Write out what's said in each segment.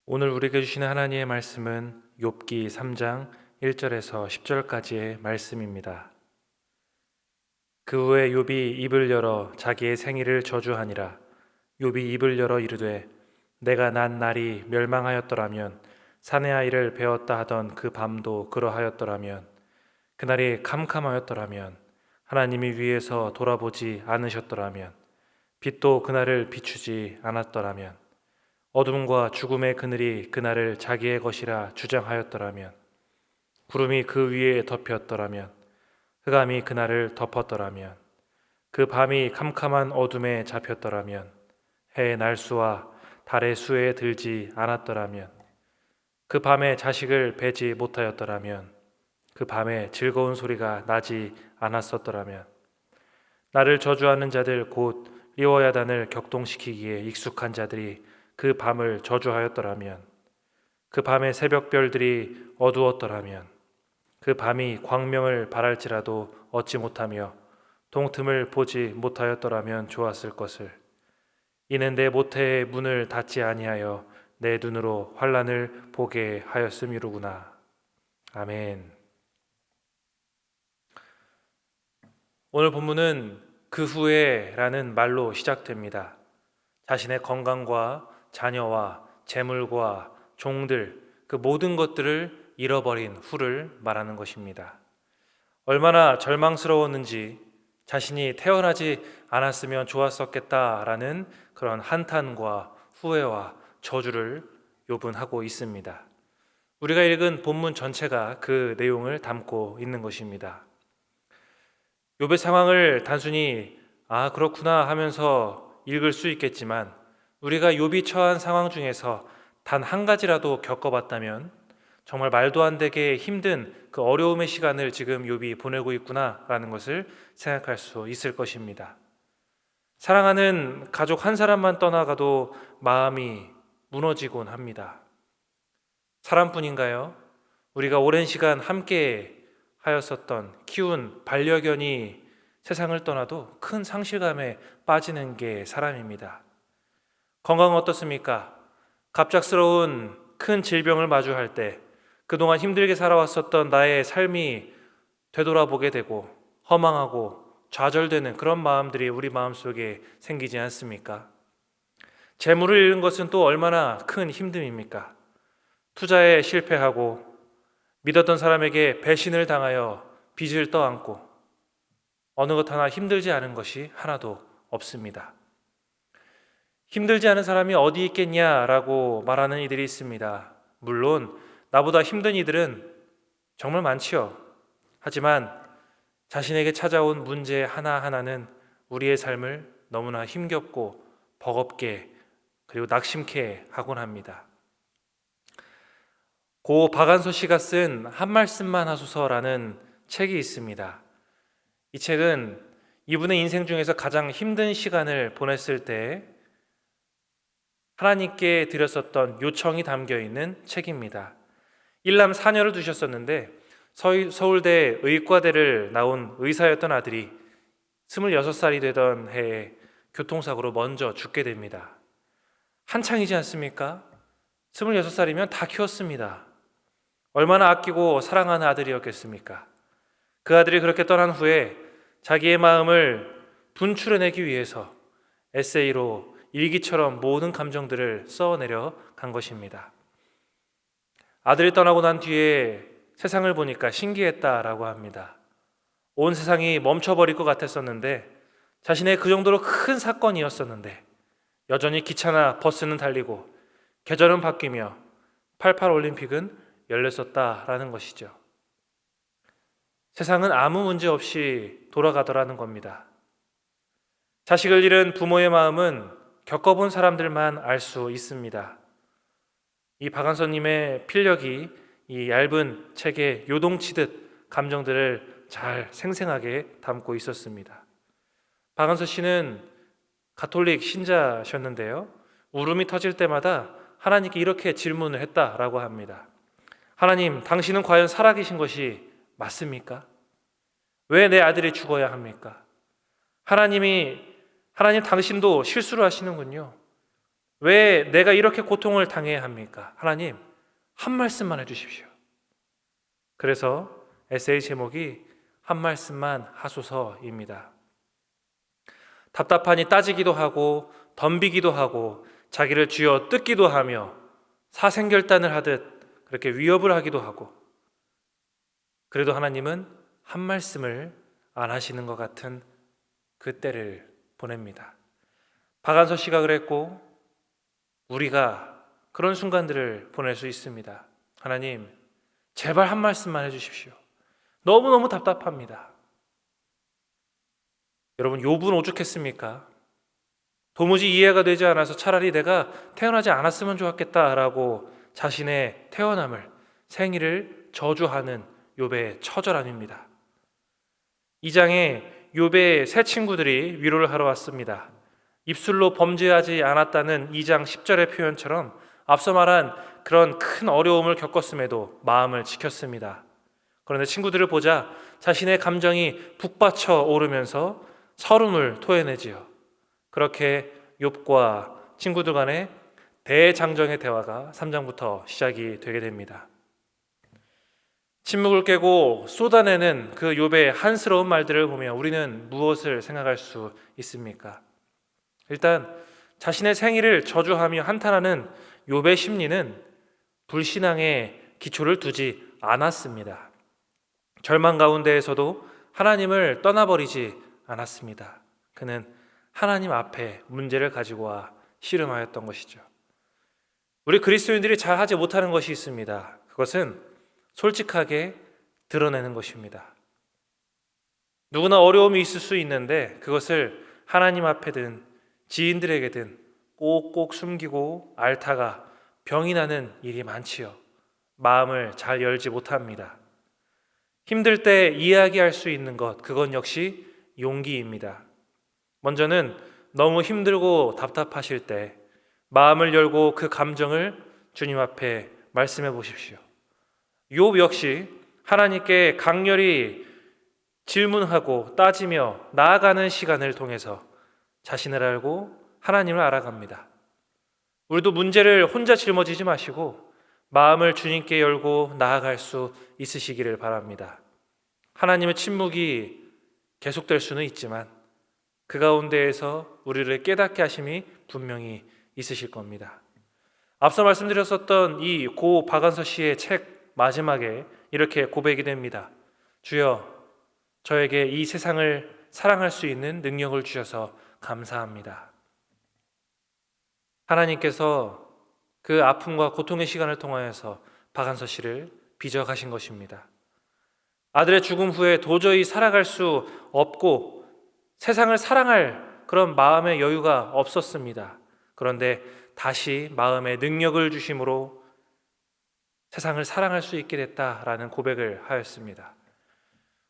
오늘 우리에게 주시는 하나님의 말씀은 욥기 3장 1절에서 10절까지의 말씀입니다. 그 후에 욥이 입을 열어 자기의 생일을 저주하니라. 욥이 입을 열어 이르되 내가 난 날이 멸망하였더라면 사내 아이를 베었다 하던 그 밤도 그러하였더라면 그날이 캄캄하였더라면 하나님이 위에서 돌아보지 않으셨더라면 빛도 그날을 비추지 않았더라면 어둠과 죽음의 그늘이 그날을 자기의 것이라 주장하였더라면 구름이 그 위에 덮였더라면 흑암이 그날을 덮었더라면 그 밤이 캄캄한 어둠에 잡혔더라면 해의 날수와 달의 수에 들지 않았더라면 그 밤에 자식을 베지 못하였더라면 그 밤에 즐거운 소리가 나지 않았었더라면 나를 저주하는 자들 곧 리워야단을 격동시키기에 익숙한 자들이 그 밤을 저주하였더라면 그 밤의 새벽별들이 어두웠더라면 그 밤이 광명을 발할지라도 얻지 못하며 동틈을 보지 못하였더라면 좋았을 것을. 이는 내 모태의 문을 닫지 아니하여 내 눈으로 환난을 보게 하였음이로구나. 아멘. 오늘 본문은 그 후에라는 말로 시작됩니다. 자신의 건강과 자녀와 재물과 종들, 그 모든 것들을 잃어버린 후를 말하는 것입니다. 얼마나 절망스러웠는지 자신이 태어나지 않았으면 좋았었겠다라는 그런 한탄과 후회와 저주를 욥은 하고 있습니다. 우리가 읽은 본문 전체가 그 내용을 담고 있는 것입니다. 욥의 상황을 단순히 그렇구나 하면서 읽을 수 있겠지만 우리가 욥이 처한 상황 중에서 단 한 가지라도 겪어봤다면 정말 말도 안 되게 힘든 그 어려움의 시간을 지금 욥이 보내고 있구나라는 것을 생각할 수 있을 것입니다. 사랑하는 가족 한 사람만 떠나가도 마음이 무너지곤 합니다. 사람뿐인가요? 우리가 오랜 시간 함께 하였었던 키운 반려견이 세상을 떠나도 큰 상실감에 빠지는 게 사람입니다. 건강은 어떻습니까? 갑작스러운 큰 질병을 마주할 때 그동안 힘들게 살아왔었던 나의 삶이 되돌아보게 되고 허망하고 좌절되는 그런 마음들이 우리 마음속에 생기지 않습니까? 재물을 잃은 것은 또 얼마나 큰 힘듦입니까? 투자에 실패하고 믿었던 사람에게 배신을 당하여 빚을 떠안고 어느 것 하나 힘들지 않은 것이 하나도 없습니다. 힘들지 않은 사람이 어디 있겠냐라고 말하는 이들이 있습니다. 물론 나보다 힘든 이들은 정말 많지요. 하지만 자신에게 찾아온 문제 하나하나는 우리의 삶을 너무나 힘겹고 버겁게 그리고 낙심케 하곤 합니다. 고 박안서 씨가 쓴 한 말씀만 하소서라는 책이 있습니다. 이 책은 이분의 인생 중에서 가장 힘든 시간을 보냈을 때 하나님께 드렸었던 요청이 담겨 있는 책입니다. 일남 4녀를 두셨었는데 서울대 의과대를 나온 의사였던 아들이 26살이 되던 해에 교통사고로 먼저 죽게 됩니다. 한창이지 않습니까? 26살이면 다 키웠습니다. 얼마나 아끼고 사랑하는 아들이었겠습니까? 그 아들이 그렇게 떠난 후에 자기의 마음을 분출해내기 위해서 에세이로 일기처럼 모든 감정들을 써내려 간 것입니다. 아들이 떠나고 난 뒤에 세상을 보니까 신기했다라고 합니다. 온 세상이 멈춰버릴 것 같았었는데 자신의 그 정도로 큰 사건이었었는데 여전히 기차나 버스는 달리고 계절은 바뀌며 88 올림픽은 열렸었다라는 것이죠. 세상은 아무 문제 없이 돌아가더라는 겁니다. 자식을 잃은 부모의 마음은 겪어본 사람들만 알 수 있습니다. 이 박한서님의 필력이 이 얇은 책에 요동치듯 감정들을 잘 생생하게 담고 있었습니다. 박한서 씨는 가톨릭 신자셨는데요. 울음이 터질 때마다 하나님께 이렇게 질문을 했다라고 합니다. 하나님, 당신은 과연 살아계신 것이 맞습니까? 왜 내 아들이 죽어야 합니까? 하나님 당신도 실수를 하시는군요. 왜 내가 이렇게 고통을 당해야 합니까? 하나님, 한 말씀만 해주십시오. 그래서 에세이 제목이 한 말씀만 하소서입니다. 답답하니 따지기도 하고 덤비기도 하고 자기를 쥐어 뜯기도 하며 사생결단을 하듯 그렇게 위협을 하기도 하고, 그래도 하나님은 한 말씀을 안 하시는 것 같은 그 때를 보냅니다. 박안서 씨가 그랬고 우리가 그런 순간들을 보낼 수 있습니다. 하나님, 제발 한 말씀만 해주십시오. 너무너무 답답합니다. 여러분, 욥은 오죽했습니까? 도무지 이해가 되지 않아서 차라리 내가 태어나지 않았으면 좋았겠다라고 자신의 태어남을, 생일을 저주하는 욥의 처절함입니다. 2장에 욥의 세 친구들이 위로를 하러 왔습니다. 입술로 범죄하지 않았다는 2장 10절의 표현처럼 앞서 말한 그런 큰 어려움을 겪었음에도 마음을 지켰습니다. 그런데 친구들을 보자 자신의 감정이 북받쳐 오르면서 서름을 토해내지요. 그렇게 욥과 친구들 간의 대장정의 대화가 3장부터 시작이 되게 됩니다. 침묵을 깨고 쏟아내는 그 욥의 한스러운 말들을 보며 우리는 무엇을 생각할 수 있습니까? 일단 자신의 생일을 저주하며 한탄하는 욥의 심리는 불신앙에 기초를 두지 않았습니다. 절망 가운데에서도 하나님을 떠나버리지 않았습니다. 그는 하나님 앞에 문제를 가지고 와 씨름하였던 것이죠. 우리 그리스도인들이 잘 하지 못하는 것이 있습니다. 그것은 솔직하게 드러내는 것입니다. 누구나 어려움이 있을 수 있는데 그것을 하나님 앞에든 지인들에게든 꼭꼭 숨기고 앓다가 병이 나는 일이 많지요. 마음을 잘 열지 못합니다. 힘들 때 이야기할 수 있는 것, 그건 역시 용기입니다. 먼저는 너무 힘들고 답답하실 때 마음을 열고 그 감정을 주님 앞에 말씀해 보십시오. 욥 역시 하나님께 강렬히 질문하고 따지며 나아가는 시간을 통해서 자신을 알고 하나님을 알아갑니다. 우리도 문제를 혼자 짊어지지 마시고 마음을 주님께 열고 나아갈 수 있으시기를 바랍니다. 하나님의 침묵이 계속될 수는 있지만 그 가운데에서 우리를 깨닫게 하심이 분명히 있으실 겁니다. 앞서 말씀드렸었던 이 고 박안서 씨의 책 마지막에 이렇게 고백이 됩니다. 주여, 저에게 이 세상을 사랑할 수 있는 능력을 주셔서 감사합니다. 하나님께서 그 아픔과 고통의 시간을 통하여서 박안서 씨를 빚어가신 것입니다. 아들의 죽음 후에 도저히 살아갈 수 없고 세상을 사랑할 그런 마음의 여유가 없었습니다. 그런데 다시 마음의 능력을 주심으로 세상을 사랑할 수 있게 됐다라는 고백을 하였습니다.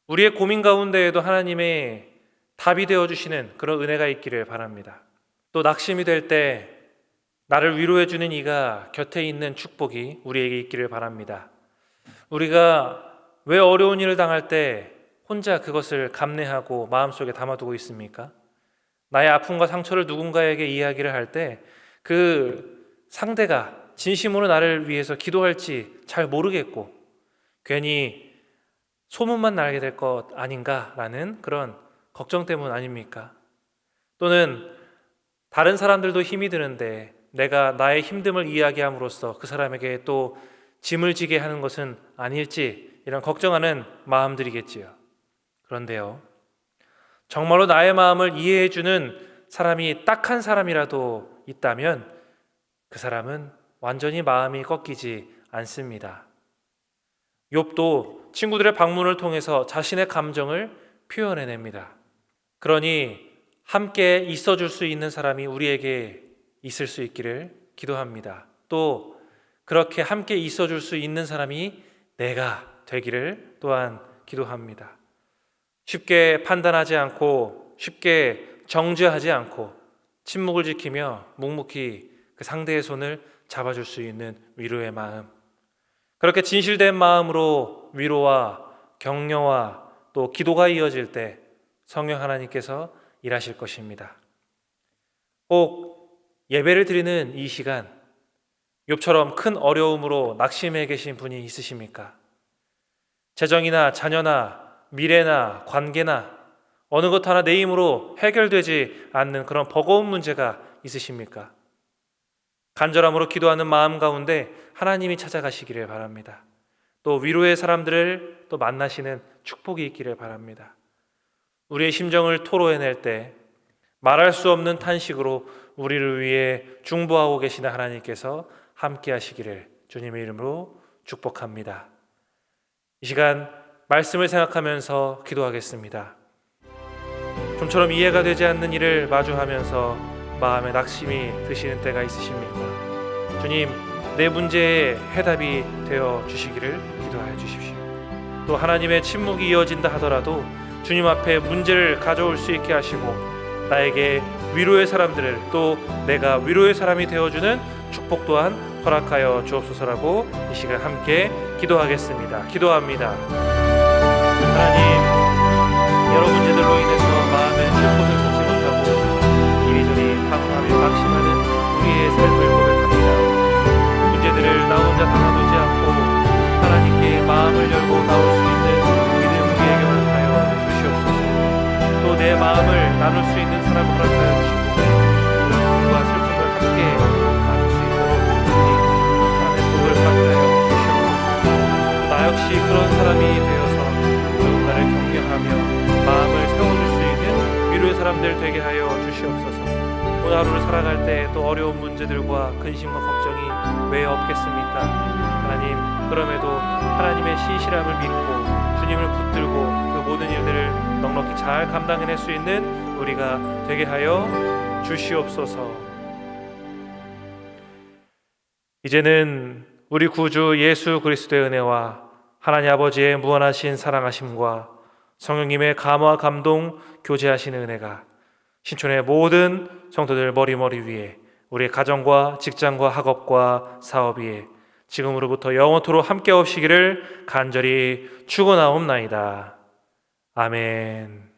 우리의 고민 가운데에도 하나님의 답이 되어주시는 그런 은혜가 있기를 바랍니다. 또 낙심이 될 때 나를 위로해주는 이가 곁에 있는 축복이 우리에게 있기를 바랍니다. 우리가 왜 어려운 일을 당할 때 혼자 그것을 감내하고 마음속에 담아두고 있습니까? 나의 아픔과 상처를 누군가에게 이야기를 할 때 그 상대가 진심으로 나를 위해서 기도할지 잘 모르겠고 괜히 소문만 나게 될 것 아닌가라는 그런 걱정 때문 아닙니까? 또는 다른 사람들도 힘이 드는데 내가 나의 힘듦을 이야기함으로써 그 사람에게 또 짐을 지게 하는 것은 아닐지 이런 걱정하는 마음들이겠지요. 그런데요, 정말로 나의 마음을 이해해주는 사람이 딱 한 사람이라도 있다면 그 사람은 완전히 마음이 꺾이지 않습니다. 욥도 친구들의 방문을 통해서 자신의 감정을 표현해냅니다. 그러니 함께 있어줄 수 있는 사람이 우리에게 있을 수 있기를 기도합니다. 또 그렇게 함께 있어줄 수 있는 사람이 내가 되기를 또한 기도합니다. 쉽게 판단하지 않고 쉽게 정죄하지 않고 침묵을 지키며 묵묵히 그 상대의 손을 잡아줄 수 있는 위로의 마음, 그렇게 진실된 마음으로 위로와 격려와 또 기도가 이어질 때 성령 하나님께서 일하실 것입니다. 꼭 예배를 드리는 이 시간, 욥처럼 큰 어려움으로 낙심해 계신 분이 있으십니까? 재정이나 자녀나 미래나 관계나 어느 것 하나 내 힘으로 해결되지 않는 그런 버거운 문제가 있으십니까? 간절함으로 기도하는 마음 가운데 하나님이 찾아가시기를 바랍니다. 또 위로의 사람들을 또 만나시는 축복이 있기를 바랍니다. 우리의 심정을 토로해낼 때 말할 수 없는 탄식으로 우리를 위해 중보하고 계시는 하나님께서 함께 하시기를 주님의 이름으로 축복합니다. 이 시간 말씀을 생각하면서 기도하겠습니다. 좀처럼 이해가 되지 않는 일을 마주하면서 마음에 낙심이 드시는 때가 있으십니까? 주님, 내 문제에 해답이 되어 주시기를 기도하여 주십시오. 또 하나님의 침묵이 이어진다 하더라도 주님 앞에 문제를 가져올 수 있게 하시고 나에게 위로의 사람들을 또 내가 위로의 사람이 되어주는 축복 또한 허락하여 주옵소서라고 이 시간 함께 기도하겠습니다. 기도합니다. 하나님, 여러 문제들로 인해서 마음에 쉴 곳을 찾지 못하고 이리저리 방황하며 낙심하는 우리의 삶을 고백합니다. 문제들을 나 혼자 담아두지 않고 하나님께 마음을 열고 나올 수 있는 믿음 우리에게 허락하여 주시옵소서. 또 내 마음을 나눌 수 있는 사람을 허락하여 주시고 기쁨과 슬픔을 함께 나눌 수 있도록 하나님의 복을 허락하여 주시옵소서. 나 역시 그런 사람이 되어서 누군가를 격려하며 마음을 세워줄 수 있는 위로의 사람들 되게 하여 주시옵소서. 오늘 하루를 살아갈 때 또 어려운 문제들과 근심과 걱정이 왜 없겠습니까? 하나님, 그럼에도 하나님의 신실함을 믿고 주님을 붙들고 그 모든 일들을 넉넉히 잘 감당해낼 수 있는 우리가 되게 하여 주시옵소서. 이제는 우리 구주 예수 그리스도의 은혜와 하나님 아버지의 무한하신 사랑하심과 성령님의 감화 감동 교제하시는 은혜가 신촌의 모든 성도들 머리머리 위에 우리의 가정과 직장과 학업과 사업 위에 지금으로부터 영원토록 함께 오시기를 간절히 축원하옵나이다. 아멘.